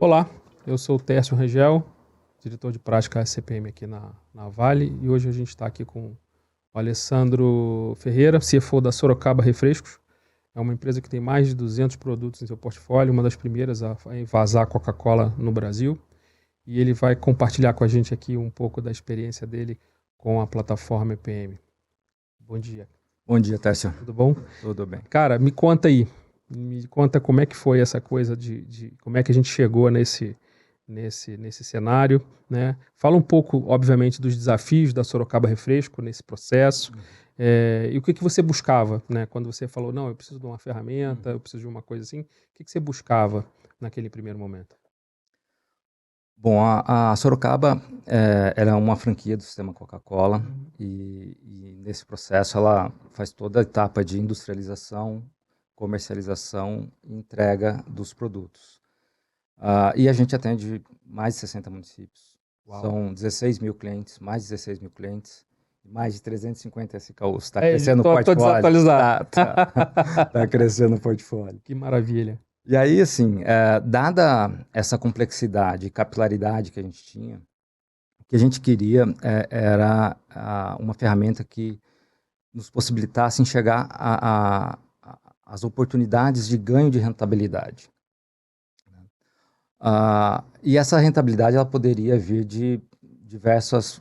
Olá, eu sou o Tércio Rangel, diretor de prática CPM aqui na Vale, e hoje a gente está aqui com o Alessandro Ferreira, CFO da Sorocaba Refrescos. É uma empresa que tem mais de 200 produtos em seu portfólio, uma das primeiras a vazar Coca-Cola no Brasil. E ele vai compartilhar com a gente aqui um pouco da experiência dele com a plataforma EPM. Bom dia. Bom dia, Tércio. Tudo bom? Tudo bem. Cara, me conta aí. Me conta como é que foi essa coisa como é que a gente chegou nesse cenário, né? Fala um pouco, obviamente, dos desafios da Sorocaba Refresco nesse processo. E o que você buscava, né? Quando você falou, não, eu preciso de uma ferramenta, eu preciso de uma coisa assim. O que você buscava naquele primeiro momento? Bom, a Sorocaba ela é uma franquia do sistema Coca-Cola e nesse processo ela faz toda a etapa de industrialização, comercialização e entrega dos produtos. E a gente atende mais de 60 municípios. Uau. São 16 mil clientes, mais de 16 mil clientes, mais de 350 SKUs. Está crescendo o portfólio. Estou desatualizado. Tá crescendo o portfólio. Que maravilha. E aí, assim, dada essa complexidade e capilaridade que a gente tinha, o que a gente queria era uma ferramenta que nos possibilitasse enxergar as oportunidades de ganho de rentabilidade. E essa rentabilidade ela poderia vir de diversos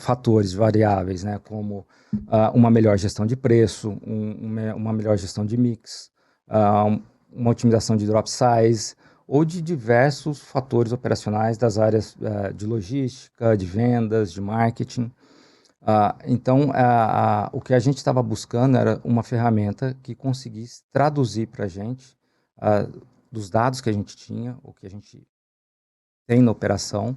fatores variáveis, né, como uma melhor gestão de preço, uma melhor gestão de mix, uma otimização de drop size ou de diversos fatores operacionais das áreas de logística, de vendas, de marketing. Então, o que a gente estava buscando era uma ferramenta que conseguisse traduzir para a gente dos dados que a gente tinha, o que a gente tem na operação,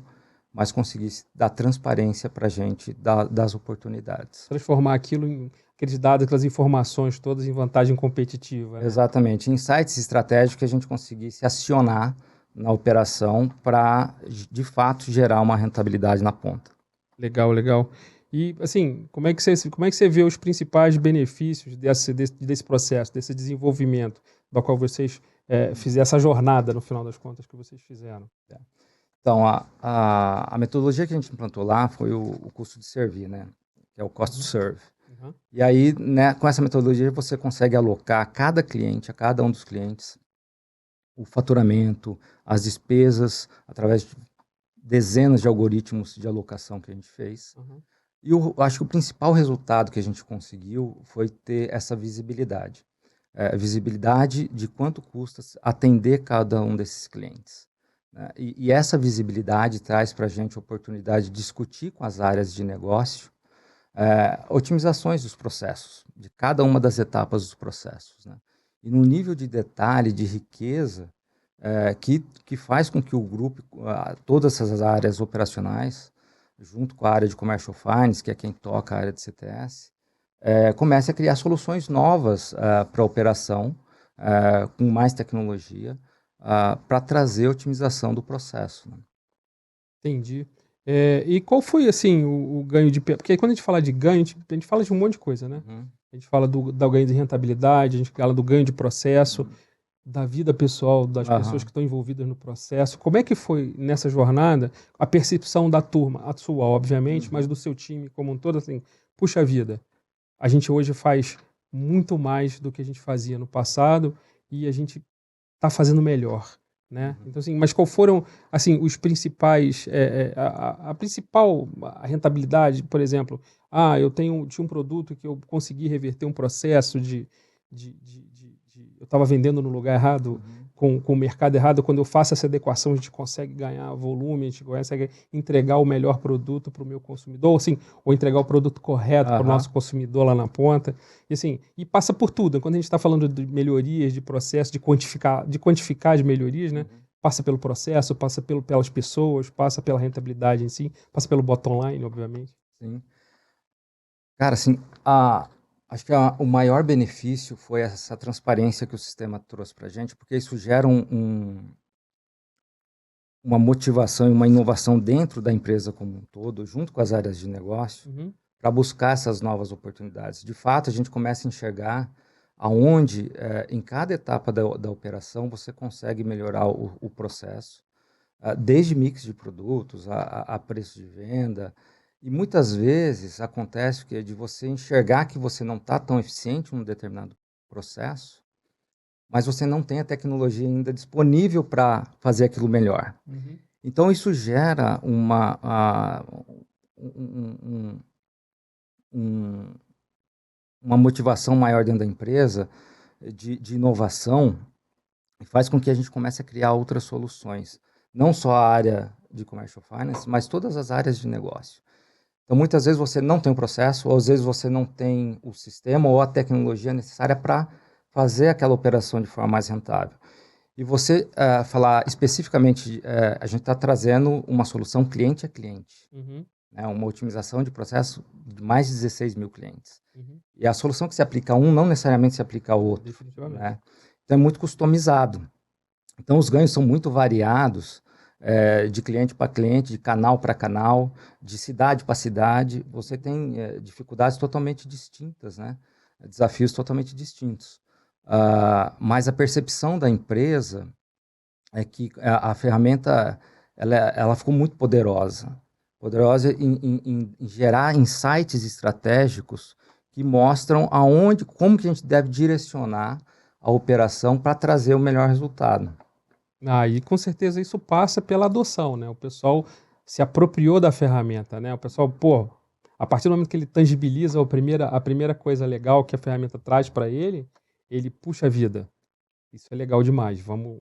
mas conseguisse dar transparência para a gente das oportunidades. Transformar aquilo em aqueles dados, aquelas informações todas em vantagem competitiva. Né? Exatamente. Insights estratégicos que a gente conseguisse acionar na operação para, de fato, gerar uma rentabilidade na ponta. Legal, legal. E, assim, como é que você vê os principais benefícios desse processo, desse desenvolvimento, do qual vocês fizeram essa jornada, no final das contas, que vocês fizeram? Então, a metodologia que a gente implantou lá foi o custo de servir, né? Que é o cost to serve. E aí, né, com essa metodologia, você consegue alocar a cada cliente, a cada um dos clientes, o faturamento, as despesas, através de dezenas de algoritmos de alocação que a gente fez. E eu acho que o principal resultado que a gente conseguiu foi ter essa visibilidade. Visibilidade de quanto custa atender cada um desses clientes. Né? E essa visibilidade traz para a gente a oportunidade de discutir com as áreas de negócio otimizações dos processos, de cada uma das etapas dos processos. Né? E no nível de detalhe, de riqueza, que faz com que o grupo, todas essas áreas operacionais, junto com a área de Commercial Finance, que é quem toca a área de CTS, comece a criar soluções novas para a operação, com mais tecnologia, para trazer otimização do processo. Né? Entendi. E qual foi, assim, o ganho de... Porque quando a gente fala de ganho, a gente fala de um monte de coisa, né? A gente fala do ganho de rentabilidade, a gente fala do ganho de processo, da vida pessoal das pessoas que estão envolvidas no processo. Como é que foi, nessa jornada, a percepção da turma, a sua, obviamente, mas do seu time como um todo, assim, puxa vida, a gente hoje faz muito mais do que a gente fazia no passado e a gente está fazendo melhor. Né? Então, assim, mas qual foram assim, os principais, a principal rentabilidade, por exemplo, eu tinha um produto que eu consegui reverter um processo eu estava vendendo no lugar errado, com o mercado errado. Quando eu faço essa adequação, a gente consegue ganhar volume, a gente consegue entregar o melhor produto para o meu consumidor, assim, ou entregar o produto correto para o nosso consumidor lá na ponta. E, assim, e passa por tudo. Quando a gente está falando de melhorias, de processo, de quantificar as melhorias, né? Passa pelo processo, passa pelas pessoas, passa pela rentabilidade em si, passa pelo bottom line, obviamente. Sim. Cara, assim, acho que o maior benefício foi essa transparência que o sistema trouxe para a gente, porque isso gera uma motivação e uma inovação dentro da empresa como um todo, junto com as áreas de negócio, para buscar essas novas oportunidades. De fato, a gente começa a enxergar aonde, em cada etapa da operação, você consegue melhorar o processo, desde mix de produtos a preço de venda. E muitas vezes acontece que de você enxergar que você não está tão eficiente em um determinado processo, mas você não tem a tecnologia ainda disponível para fazer aquilo melhor. Uhum. Então, isso gera uma motivação maior dentro da empresa de inovação e faz com que a gente comece a criar outras soluções. Não só a área de Commercial Finance, mas todas as áreas de negócio. Então, muitas vezes você não tem o processo, ou às vezes você não tem o sistema ou a tecnologia necessária para fazer aquela operação de forma mais rentável. E você falar especificamente, a gente está trazendo uma solução cliente a cliente, Uhum. né, uma otimização de processo de mais de 16 mil clientes. Uhum. E a solução que se aplica a um não necessariamente se aplica ao outro. Definitivamente. Né? Então, é muito customizado. Então, os ganhos são muito variados, de cliente para cliente, de canal para canal, de cidade para cidade. Você tem dificuldades totalmente distintas, né? Desafios totalmente distintos. Mas a percepção da empresa é que a ferramenta ela ficou muito poderosa. Poderosa em gerar insights estratégicos que mostram como que a gente deve direcionar a operação para trazer o melhor resultado. E com certeza isso passa pela adoção, né? O pessoal se apropriou da ferramenta, né? O pessoal, pô, a partir do momento que ele tangibiliza a primeira coisa legal que a ferramenta traz para ele, ele puxa a vida. Isso é legal demais. Vamos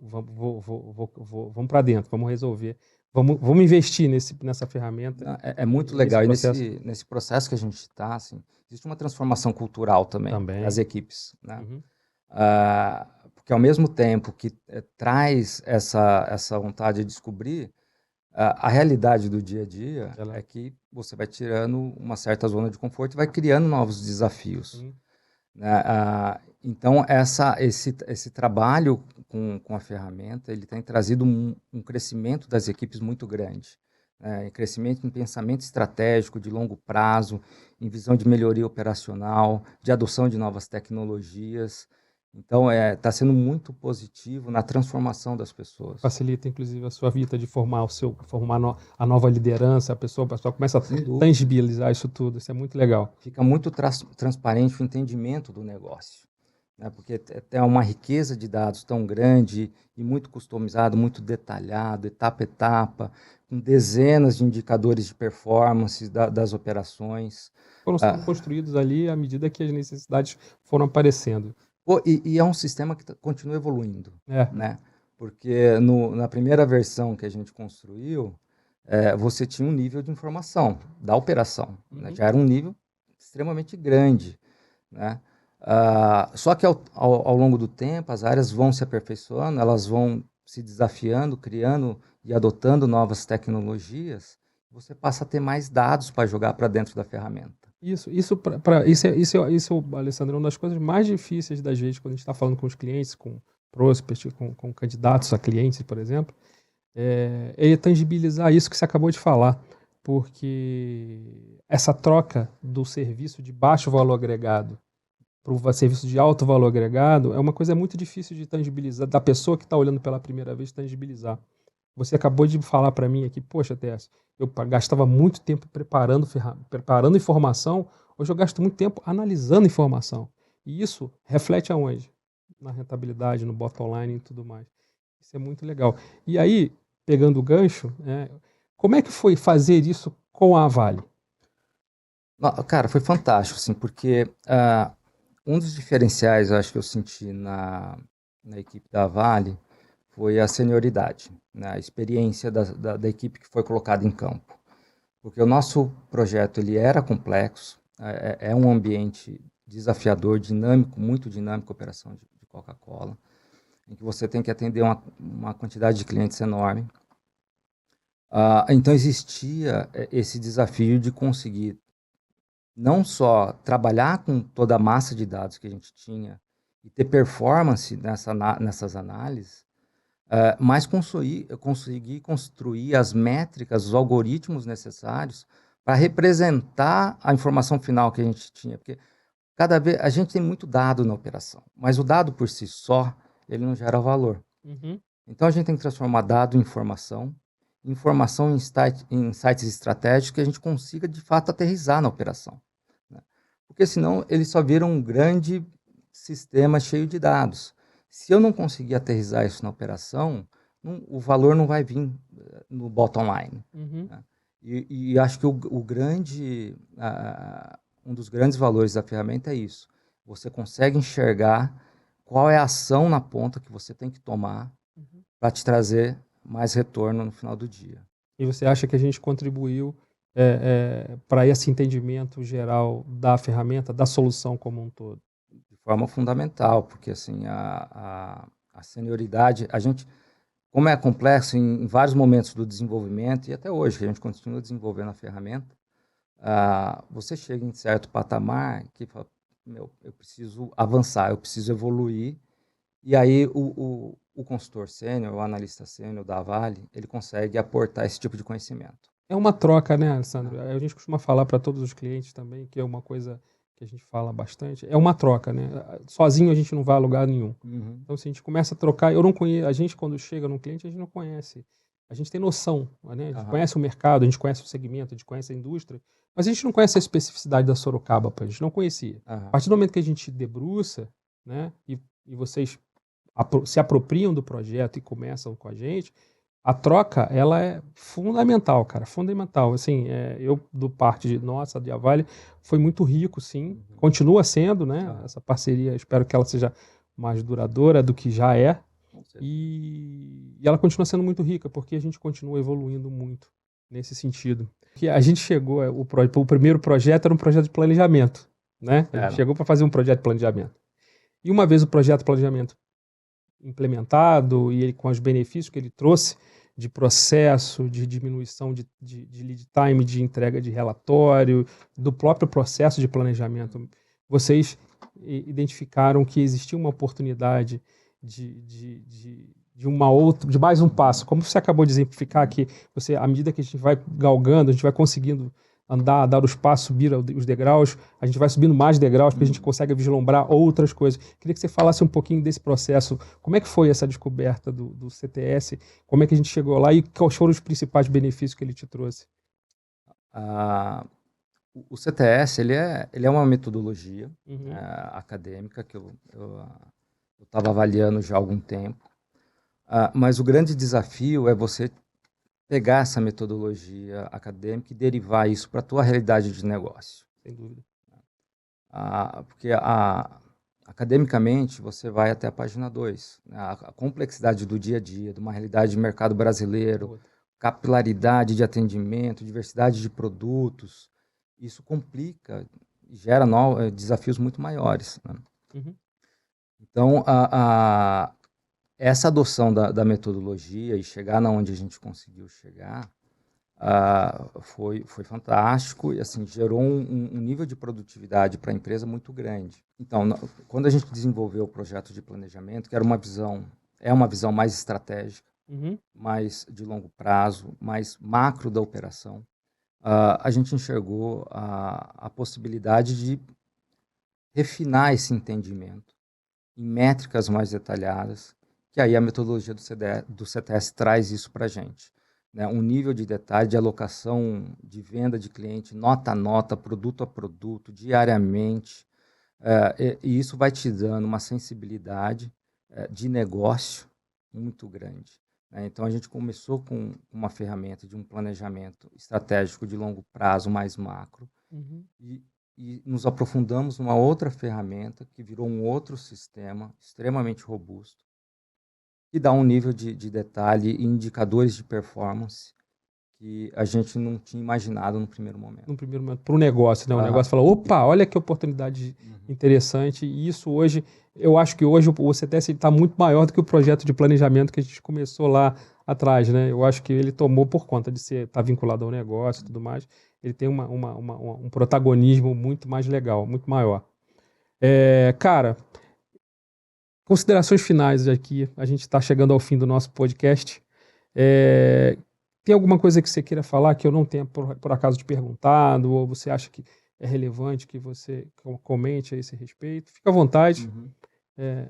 para dentro, vamos resolver. Vamos investir nessa ferramenta. É muito legal. E nesse processo que a gente está, assim, existe uma transformação cultural também das equipes. Né? Uhum. Porque ao mesmo tempo que traz essa vontade de descobrir, a realidade do dia a dia é que você vai tirando uma certa zona de conforto e vai criando novos desafios. Né? Então, esse trabalho com a ferramenta, ele tem trazido um crescimento das equipes muito grande. Crescimento em pensamento estratégico de longo prazo, em visão de melhoria operacional, de adoção de novas tecnologias. Então, está sendo muito positivo na transformação das pessoas. Facilita, inclusive, a sua vida de formar a nova liderança, a pessoa começa a tangibilizar isso tudo. Isso é muito legal. Fica muito transparente o entendimento do negócio, né? Porque tem uma riqueza de dados tão grande e muito customizado, muito detalhado, etapa a etapa, com dezenas de indicadores de performance das operações. Foram sendo construídos ali à medida que as necessidades foram aparecendo. E é um sistema que continua evoluindo, né? Porque na primeira versão que a gente construiu, você tinha um nível de informação da operação, né? Já era um nível extremamente grande, né? Só que ao longo do tempo, as áreas vão se aperfeiçoando, elas vão se desafiando, criando e adotando novas tecnologias, você passa a ter mais dados para jogar para dentro da ferramenta. Isso, Alessandro, é uma das coisas mais difíceis das vezes quando a gente está falando com os clientes, com prospects, com candidatos a clientes, por exemplo, é tangibilizar isso que você acabou de falar, porque essa troca do serviço de baixo valor agregado para o serviço de alto valor agregado é uma coisa muito difícil de tangibilizar, da pessoa que está olhando pela primeira vez tangibilizar. Você acabou de falar para mim aqui, poxa, Tess, eu gastava muito tempo preparando informação, hoje eu gasto muito tempo analisando informação. E isso reflete aonde? Na rentabilidade, no bottom line e tudo mais. Isso é muito legal. E aí, pegando o gancho, como é que foi fazer isso com a Vale? Cara, foi fantástico, assim, porque um dos diferenciais, eu acho que eu senti na equipe da Vale foi a senioridade, né? A experiência da equipe que foi colocada em campo. Porque o nosso projeto ele era complexo, é um ambiente desafiador, dinâmico, muito dinâmico, a operação de Coca-Cola, em que você tem que atender uma quantidade de clientes enorme. Então existia esse desafio de conseguir não só trabalhar com toda a massa de dados que a gente tinha e ter performance nessas análises, mas conseguir construir as métricas, os algoritmos necessários para representar a informação final que a gente tinha. Porque cada vez a gente tem muito dado na operação, mas o dado por si só, ele não gera valor. Uhum. Então a gente tem que transformar dado em informação informação em insights estratégicos que a gente consiga, de fato, aterrissar na operação, né? Porque senão ele só vira um grande sistema cheio de dados. Se eu não conseguir aterrissar isso na operação, o valor não vai vir no bottom line. Né? E acho que um dos grandes valores da ferramenta é isso. Você consegue enxergar qual é a ação na ponta que você tem que tomar para te trazer mais retorno no final do dia. E você acha que a gente contribuiu para esse entendimento geral da ferramenta, da solução como um todo? De forma fundamental, porque assim, a senioridade, a gente, como é complexo em vários momentos do desenvolvimento, e até hoje, que a gente continua desenvolvendo a ferramenta, você chega em certo patamar que fala, eu preciso avançar, eu preciso evoluir, e aí o consultor sênior, o analista sênior da Vale, ele consegue aportar esse tipo de conhecimento. É uma troca, né, Alessandro? A gente costuma falar para todos os clientes também, que é uma coisa que a gente fala bastante, é uma troca, né? Sozinho a gente não vai a lugar nenhum. Então, se a gente começa a trocar, eu não conheço, a gente quando chega num cliente, a gente não conhece. A gente tem noção, né? A gente conhece o mercado, a gente conhece o segmento, a gente conhece a indústria, mas a gente não conhece a especificidade da Sorocaba, a gente não conhecia. A partir do momento que a gente debruça, né, e vocês se apropriam do projeto e começam com a gente, a troca, ela é fundamental, cara, fundamental. Assim, eu, do parte de nossa, de Avale, foi muito rico, sim. Continua sendo, né? Essa parceria, espero que ela seja mais duradoura do que já é. E ela continua sendo muito rica, porque a gente continua evoluindo muito nesse sentido. Que a gente chegou, o primeiro projeto era um projeto de planejamento, né? A gente chegou para fazer um projeto de planejamento. E uma vez o projeto de planejamento implementado e ele, com os benefícios que ele trouxe de processo, de diminuição de lead time, de entrega de relatório, do próprio processo de planejamento, vocês identificaram que existia uma oportunidade de mais um passo. Como você acabou de exemplificar, que você, à medida que a gente vai galgando, a gente vai conseguindo andar, dar os passos, subir os degraus, a gente vai subindo mais degraus porque a gente consegue vislumbrar outras coisas. Queria que você falasse um pouquinho desse processo. Como é que foi essa descoberta do CTS? Como é que a gente chegou lá e quais foram os principais benefícios que ele te trouxe? O CTS, ele é uma metodologia acadêmica que eu estava avaliando já há algum tempo. Mas o grande desafio é você pegar essa metodologia acadêmica e derivar isso para a tua realidade de negócio. Sem dúvida. Porque academicamente você vai até a página 2. A complexidade do dia a dia, de uma realidade de mercado brasileiro, capilaridade de atendimento, diversidade de produtos, isso complica e gera desafios muito maiores, né? Então, essa adoção da metodologia e chegar na onde a gente conseguiu chegar foi fantástico e assim gerou um nível de produtividade para a empresa muito grande. Então, quando a gente desenvolveu o projeto de planejamento, que era uma visão mais estratégica, mais de longo prazo, mais macro da operação, a gente enxergou a possibilidade de refinar esse entendimento em métricas mais detalhadas, que aí a metodologia do CTS traz isso para a gente. Né? Um nível de detalhe de alocação de venda de cliente, nota a nota, produto a produto, diariamente, e isso vai te dando uma sensibilidade de negócio muito grande. Né? Então, a gente começou com uma ferramenta de um planejamento estratégico de longo prazo, mais macro, e nos aprofundamos numa outra ferramenta que virou um outro sistema extremamente robusto, que dá um nível de detalhe e indicadores de performance que a gente não tinha imaginado no primeiro momento. No primeiro momento, para o negócio, né? O negócio fala, opa, olha que oportunidade interessante. E isso hoje, eu acho que hoje o CTS está muito maior do que o projeto de planejamento que a gente começou lá atrás, né? Eu acho que ele tomou, por conta de estar vinculado ao negócio e tudo mais, ele tem um protagonismo muito mais legal, muito maior. Cara, considerações finais aqui. A gente está chegando ao fim do nosso podcast. Tem alguma coisa que você queira falar que eu não tenha, por acaso, te perguntado, ou você acha que é relevante que você comente a esse respeito? Fica à vontade. É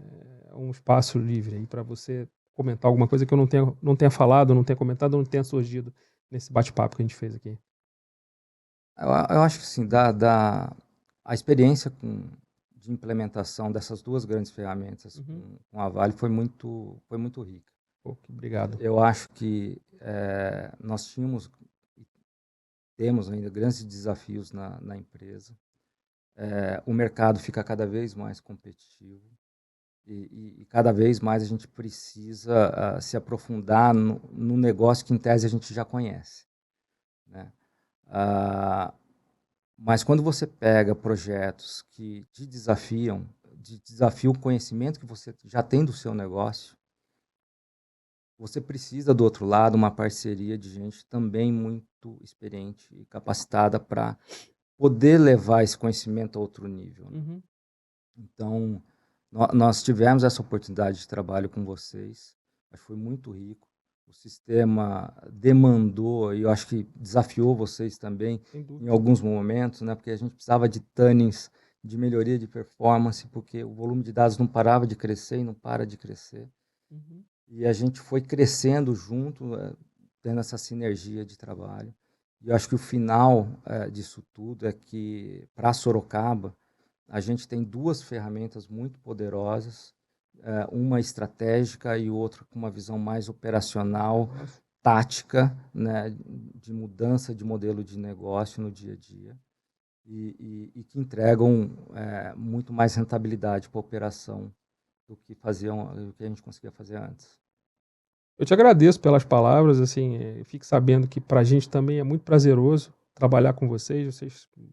um espaço livre aí para você comentar alguma coisa que eu não tenha falado, não tenha comentado, não tenha surgido nesse bate-papo que a gente fez aqui. Eu acho que sim, a experiência de implementação dessas duas grandes ferramentas com a Vale foi muito rica. Obrigado. Eu acho que nós temos ainda grandes desafios na empresa. O mercado fica cada vez mais competitivo e cada vez mais a gente precisa se aprofundar no negócio que, em tese, a gente já conhece, né? Mas quando você pega projetos que te desafiam o conhecimento que você já tem do seu negócio, você precisa, do outro lado, uma parceria de gente também muito experiente e capacitada para poder levar esse conhecimento a outro nível, né? Então, nós tivemos essa oportunidade de trabalho com vocês, acho que foi muito rico. O sistema demandou, e eu acho que desafiou vocês também em alguns momentos, né? Porque a gente precisava de tunnings, de melhoria de performance, porque o volume de dados não parava de crescer e não para de crescer. E a gente foi crescendo junto, tendo essa sinergia de trabalho. E eu acho que o final disso tudo é que, para Sorocaba, a gente tem duas ferramentas muito poderosas, uma estratégica e outra com uma visão mais operacional, tática, né, de mudança de modelo de negócio no dia a dia, e que entregam muito mais rentabilidade para a operação do que a gente conseguia fazer antes. Eu te agradeço pelas palavras, assim, fique sabendo que para a gente também é muito prazeroso trabalhar com vocês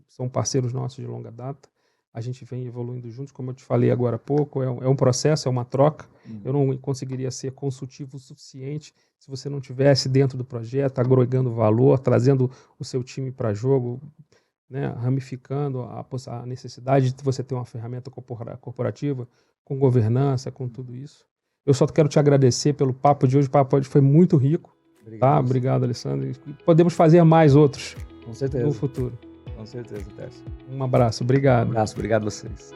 são parceiros nossos de longa data. A gente vem evoluindo juntos, como eu te falei agora há pouco, é um processo, é uma troca. Eu não conseguiria ser consultivo o suficiente se você não estivesse dentro do projeto, agregando valor, trazendo o seu time para jogo, né, ramificando a necessidade de você ter uma ferramenta corporativa com governança, com tudo isso. Eu só quero te agradecer pelo papo de hoje. O papo foi muito rico. Obrigado, Alessandro. Podemos fazer mais outros com certeza, no futuro. Com certeza, Tércio. Um abraço, obrigado. Um abraço, obrigado a vocês.